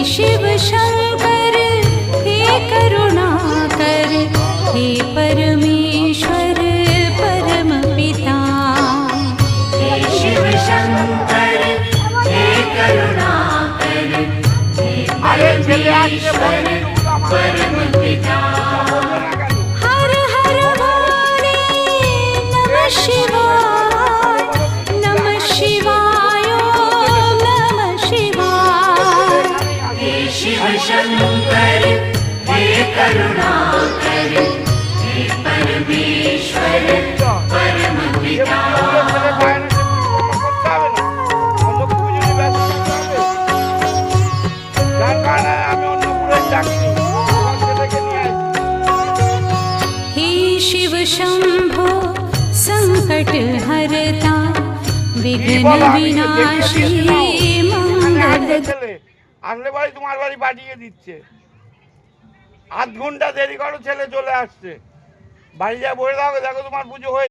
शिव शंकर हे करुणाकर, हे परमेश्वर परम पिता। हे शिव शंकर हे करुणाकर, हे परमेश्वर परम पिता। हर हर वाणी नमः शिवाय, नमः शिवाय, नमः शिवाय। हे शिव शंकर हे करुणाकर, हे परमेश्वर परम पिता। हे शिव शंभो संकट हरता, विघ्न विनाशी मंगल। আসলে বাড়ি তোমার বাড়ি পাঠিয়ে দিচ্ছে, আধ ঘন্টা দেরি করো, ছেলে চলে আসছে। বাড়ি যা বলে দাও, দেখো তোমার পুজো হয়ে